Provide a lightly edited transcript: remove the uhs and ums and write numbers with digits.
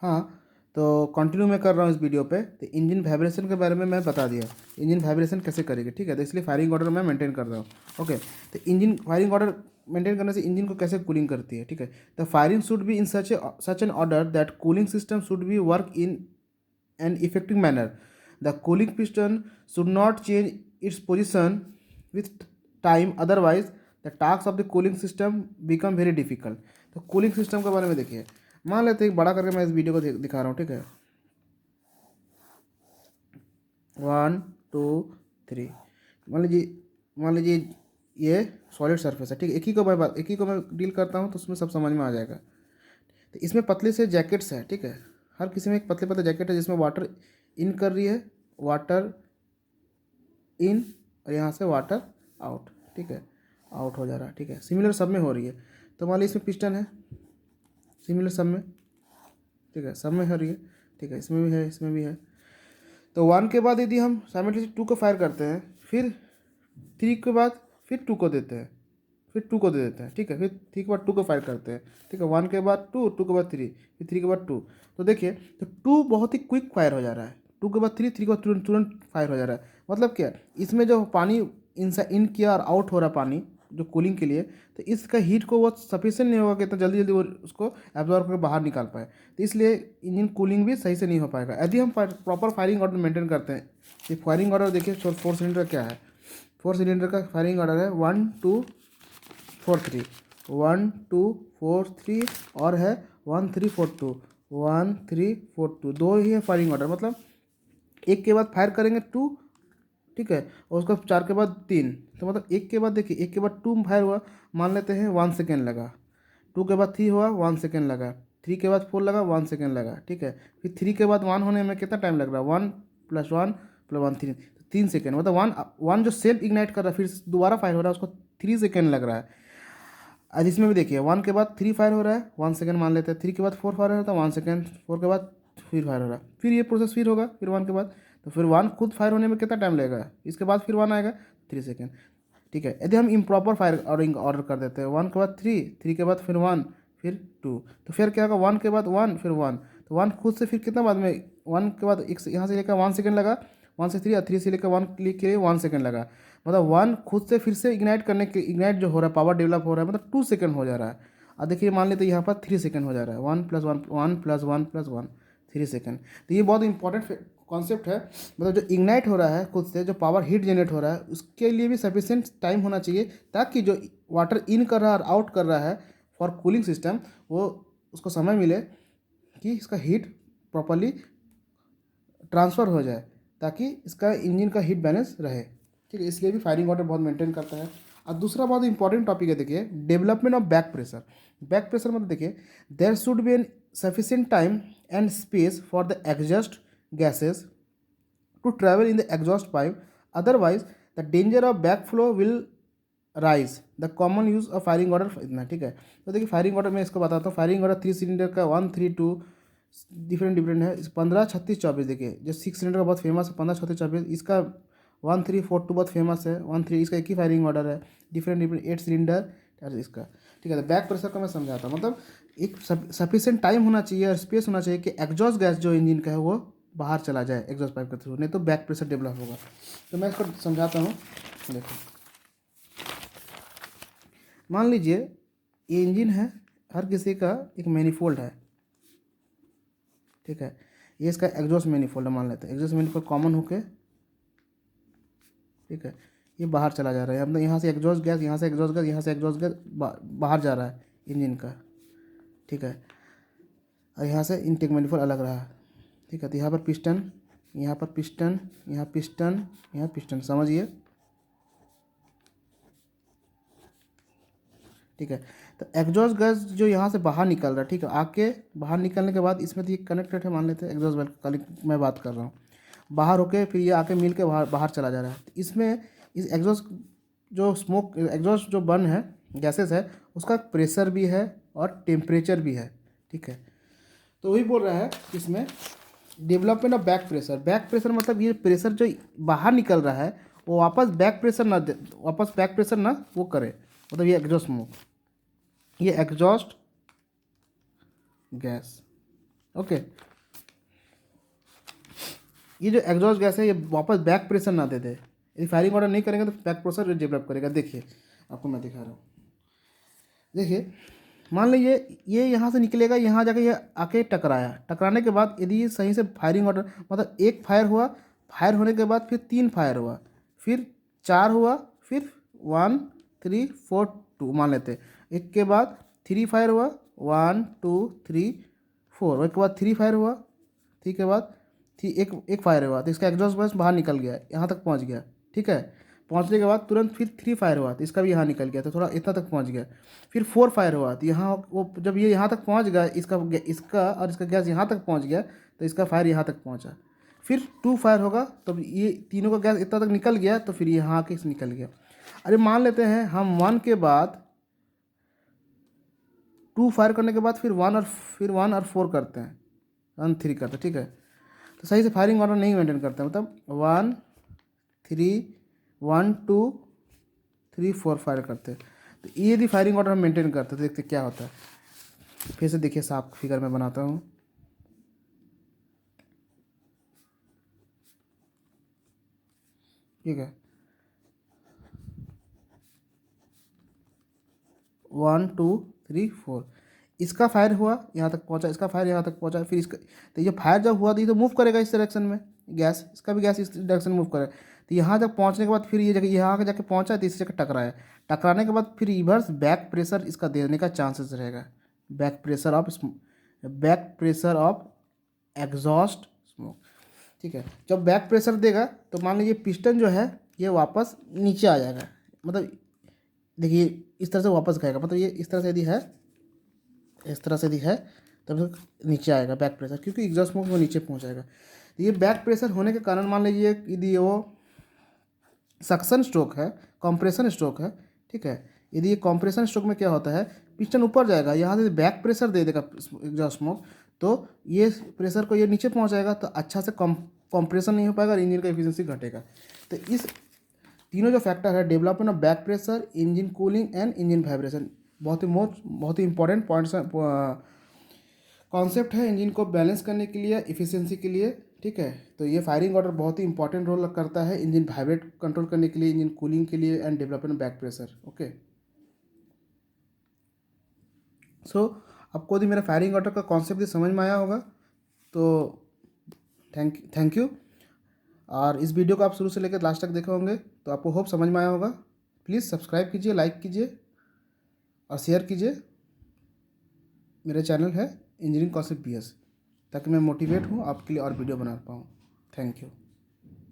हाँ, तो कंटिन्यू मैं कर रहा हूँ इस वीडियो पे। तो इंजन वाइब्रेशन के बारे में मैं बता दिया, इंजन वाइब्रेशन कैसे करेगी, ठीक है। तो इसलिए फायरिंग ऑर्डर मैं मेंटेन कर रहा हूँ। ओके, तो इंजन फायरिंग ऑर्डर मेंटेन करने से इंजन को कैसे कूलिंग करती है, ठीक है। The firing should be in such an order that cooling system should be work in an effective manner. The cooling piston should not change its position with time, otherwise the task of the cooling system become very difficult. तो cooling system के बारे में देखिए, मान लेते हैं बड़ा करके मैं इस वीडियो को दिखा रहा हूँ, ठीक है। 1 2 3, मान लीजिए ये सॉलिड सरफेस है, ठीक है। एक ही को मैं डील करता हूँ तो उसमें सब समझ में आ जाएगा। तो इसमें पतले से जैकेट्स है, ठीक है। हर किसी में एक पतले पतले जैकेट है जिसमें वाटर इन कर रही है, वाटर इन, और यहाँ से वाटर आउट, ठीक है, आउट हो जा रहा है, ठीक है। सिमिलर सब में हो रही है। तो मान लीजिए इसमें पिस्टन है, सिमिलर सब में, ठीक है, सब में हो रही है, ठीक है, इसमें भी है, इसमें भी है। तो 1 के बाद यदि हम साइमल्टेनियसली 2 को फायर करते हैं, फिर 3 के बाद फिर 2 को देते हैं, फिर 2 को दे देते हैं, ठीक है, फिर 3 के बाद 2 को फायर करते हैं, ठीक है। 1 के बाद 2, 2 के बाद 3, फिर 3 के बाद 2। तो देखिए, तो 2 बहुत ही क्विक फायर हो जा रहा है, 2 के बाद 3, 3 के बाद तुरंत तुरंत फायर हो जा रहा है। मतलब क्या, इसमें जो पानी इन किया और आउट हो रहा पानी जो कूलिंग के लिए, तो इसका हीट को वो सफिशिएंट नहीं होगा कि इतना जल्दी जल्दी वो उसको एब्जॉर्ब करके बाहर निकाल पाए। तो इसलिए इंजन कूलिंग भी सही से नहीं हो पाएगा यदि हम प्रॉपर फायरिंग ऑर्डर मेंटेन करते हैं। ये फायरिंग ऑर्डर देखिए, 4 सिलेंडर क्या है, 4 सिलेंडर का फायरिंग ऑर्डर है 1 2 4 3, 1 2 4 3, और है 1 3 4 2, 1 3 4 2, दो ही है फायरिंग ऑर्डर। मतलब एक के बाद फायर करेंगे 2, ठीक है, और उसका 4 के बाद 3। तो मतलब एक के बाद देखिए, एक के बाद 2 फायर हुआ, मान लेते हैं 1 सेकेंड लगा, 2 के बाद 3 हुआ 1 सेकेंड लगा, 3 के बाद 4 लगा 1 सेकेंड लगा, ठीक है। फिर 3 के बाद 1 होने में कितना टाइम लग रहा है, 1 + 1 + 1 3, 3 सेकेंड। मतलब वन जो सेल्फ इग्नाइट कर रहा है फिर दोबारा फायर हो रहा है, उसको 3 सेकेंड लग रहा है। आज इसमें भी देखिए, 1 के बाद 3 फायर हो रहा है 1 सेकेंड मान लेते हैं, 3 के बाद 4 फायर हो रहा है 1 सेकेंड, 4 के बाद फिर फायर हो रहा है, फिर ये प्रोसेस फिर होगा, फिर 1 के बाद। तो फिर 1 खुद फायर होने में कितना टाइम लगेगा, इसके बाद फिर 1 आएगा 3 सेकेंड, ठीक है। यदि हम इम्प्रॉपर फायर ऑर्डर कर देते हैं, 1 के बाद 3, 3 के बाद फिर 1, फिर 2, तो फिर क्या होगा, 1 के बाद 1 फिर 1, तो 1 खुद से फिर कितना बाद में, 1 के बाद एक यहाँ से लेकर 1 सेकेंड लगा, 1 से 3 और 3 से लेकर 1 के लिए 1 सेकेंड लगा। मतलब 1 खुद से फिर से इग्नाइट जो हो रहा है, पावर डेवलप हो रहा है, मतलब 2 सेकेंड हो जा रहा है। और देखिए मान लेते हैं यहाँ पर 3 सेकेंड हो जा रहा है, 1 + 1 1 + 1 + 1 3 सेकेंड। तो ये बहुत इंपॉर्टेंट कॉन्सेप्ट है। मतलब जो इग्नाइट हो रहा है खुद से, जो पावर हीट जनरेट हो रहा है, उसके लिए भी सफिशिएंट टाइम होना चाहिए, ताकि जो वाटर इन कर रहा है और आउट कर रहा है फॉर कूलिंग सिस्टम, वो उसको समय मिले कि इसका हीट प्रॉपरली ट्रांसफ़र हो जाए, ताकि इसका इंजन का हीट बैलेंस रहे, ठीक है। इसलिए भी फायरिंग ऑर्डर बहुत मेंटेन करता है। और दूसरा बहुत इंपॉर्टेंट टॉपिक है, देखिए, development of back pressure. Back pressure मतलब देखिए, there should be an sufficient time and space for the exhaust gases to travel in the exhaust pipe, otherwise the danger of backflow will rise. The common use of firing order इतना, ठीक है। तो देखिए firing order मैं इसको बताता हूँ। Firing order 3 cylinder का 1 3 2 डिफरेंट है। 15 36 24, देखिए जो 6 सिलेंडर का बहुत फेमस है 15 36 24, इसका 1 3 4 2 बहुत फेमस है, 1 3 इसका एक ही फायरिंग ऑर्डर है, डिफरेंट 8 सिलेंडर और इसका, ठीक है। तो बैक प्रेशर का मैं समझाता हूँ। मतलब एक सफिशिएंट टाइम होना चाहिए और स्पेस होना चाहिए कि एग्जॉस्ट गैस जो इंजन का है वो बाहर चला जाए एग्जॉस्ट पाइप के थ्रू, नहीं तो बैक प्रेशर डेवलप होगा। तो मैं इसको समझाता हूँ। देखो, मान लीजिए ये इंजन है, हर किसी का एक मैनिफोल्ड है, ठीक है। ये इसका एग्जॉस्ट मैनिफोल्ड है, मान लेते हैं एग्जॉस्ट मैनिफोल्ड कॉमन होके, ठीक है, ये बाहर चला जा रहा है। मतलब यहाँ से एग्जॉस्ट गैस, यहाँ से एग्जॉस्ट गैस, यहाँ से एग्जॉस्ट गैस बाहर जा रहा है इंजन का, ठीक है। और यहाँ से इनटेक मैनिफोल्ड अलग रहा है, ठीक है। तो यहाँ पर पिस्टन, यहाँ पर पिस्टन, यहाँ पिस्टन, यहाँ पिस्टन, समझिए, ठीक है। तो एग्जॉस्ट गैस जो यहाँ से बाहर निकल रहा है, ठीक है, आके बाहर निकलने के बाद इसमें तो ये कनेक्टेड है, मान लेते हैं एग्जॉस्ट वेल मैं बात कर रहा हूँ, बाहर होके फिर ये आके मिल के बाहर बाहर चला जा रहा है। तो इसमें इस एग्जॉस्ट जो स्मोक एग्जॉस्ट जो बर्न है गैसेस है, उसका प्रेशर भी है और टेम्परेचर भी है, ठीक है। तो वही बोल रहा है इसमें development of back pressure. Back pressure मतलब ये प्रेशर जो बाहर निकल रहा है वो वापस बैक प्रेशर ना वो करे। मतलब ये एग्जॉस्ट स्मोक, ये एग्जॉस्ट गैस, ओके, ये जो एग्जॉस्ट गैस है ये वापस बैक प्रेशर ना दे दे। यदि फायरिंग ऑर्डर नहीं करेंगे तो बैक प्रेशर डेवलप करेगा। देखिए आपको मैं दिखा रहा हूँ, देखिए मान लीजिए ये यहाँ से निकलेगा, यहाँ जाके ये आके टकराया, टकराने के बाद यदि ये सही से फायरिंग ऑर्डर मतलब एक फायर हुआ, फायर होने के बाद फिर 3 फायर हुआ, फिर 4 हुआ, फिर 1 3 4 2 मान लेते हैं। एक के बाद 3 फायर हुआ, 1 2 3 4, एक के बाद 3 फायर हुआ, ठीक के बाद एक फायर हुआ तो इसका एग्जॉस्ट गैस बाहर निकल गया, यहाँ तक पहुँच गया। ठीक है, पहुँचने के बाद तुरंत फिर 3 फायर हुआ तो इसका भी यहाँ निकल गया, तो थोड़ा इतना तक पहुँच गया। फिर 4 फायर हुआ तो यहाँ वो जब ये यहाँ तक पहुँच गया, इसका और इसका गैस यहाँ तक पहुँच गया तो इसका फायर यहाँ तक पहुँचा। फिर 2 फायर होगा तब ये तीनों का गैस इतना तक निकल गया तो फिर यहाँ आके निकल गया। अरे मान लेते हैं हम 1 के बाद 2 फायर करने के बाद फिर 1 और 4 करते हैं, 1 3 करते हैं। ठीक है, तो सही से फायरिंग ऑर्डर नहीं मेंटेन करते, मतलब 1 3 1 2 3 4 फायर करते हैं। तो ये यदि फायरिंग ऑर्डर हम मेंटेन करते तो देखते क्या होता है। फिर से देखिए साफ फिगर में बनाता हूँ। ठीक है, 1 2 3 4 इसका फायर हुआ यहाँ तक पहुँचा, इसका फायर यहाँ तक पहुँचा, फिर इसका तो ये फायर जब हुआ तो ये तो मूव करेगा इस डायरेक्शन में, गैस इसका भी गैस इस डायरेक्शन में मूव करेगा। तो यहाँ तक पहुँचने के बाद फिर ये जगह यहाँ आके जाके पहुँचा तो इसी जगह टकराया, टकराने के बाद फिर रिवर्स बैक प्रेशर इसका देने का चांसेस रहेगा। Back pressure of exhaust smoke. ठीक है, जब बैक प्रेशर देगा तो मान लीजिए पिस्टन जो है ये वापस नीचे आ जाएगा, मतलब देखिए इस तरह से वापस खाएगा, मतलब ये इस तरह से यदि है, इस तरह से यदि है तब नीचे आएगा बैक प्रेशर, क्योंकि एग्जॉस्ट स्मोक वो नीचे पहुंचाएगा। तो ये बैक प्रेशर होने के कारण मान लीजिए यदि वो सक्शन स्ट्रोक है, कंप्रेशन स्ट्रोक है। ठीक है, यदि ये कंप्रेशन स्ट्रोक में क्या होता है, पिस्टन ऊपर जाएगा, यहाँ से बैक प्रेशर दे देगा एग्जॉस्ट स्मोक, तो ये प्रेशर को ये नीचे पहुंचाएगा तो अच्छा से कंप्रेशन नहीं हो पाएगा और इंजन का एफिशिएंसी घटेगा। तो इस तीनों जो फैक्टर है, development of back pressure, engine cooling and engine vibration, बहुत ही इंपॉर्टेंट पॉइंट्स कॉन्सेप्ट है इंजन को बैलेंस करने के लिए, इफिशियंसी के लिए। ठीक है, तो ये फायरिंग ऑर्डर बहुत ही इंपॉर्टेंट रोल करता है इंजन वाइब्रेट कंट्रोल करने के लिए, इंजन कूलिंग के लिए and development back pressure. Okay, so आपको यदि मेरा फायरिंग ऑर्डर का कॉन्सेप्ट समझ में आया होगा तो थैंक यू। और इस वीडियो को आप शुरू से लेकर लास्ट तक देखे होंगे तो आपको होप समझ में आया होगा। प्लीज़ सब्सक्राइब कीजिए, लाइक कीजिए और शेयर कीजिए। मेरा चैनल है इंजीनियरिंग कॉन्सेप्ट BS, ताकि मैं मोटिवेट हूँ आपके लिए और वीडियो बना पाऊँ। Thank you.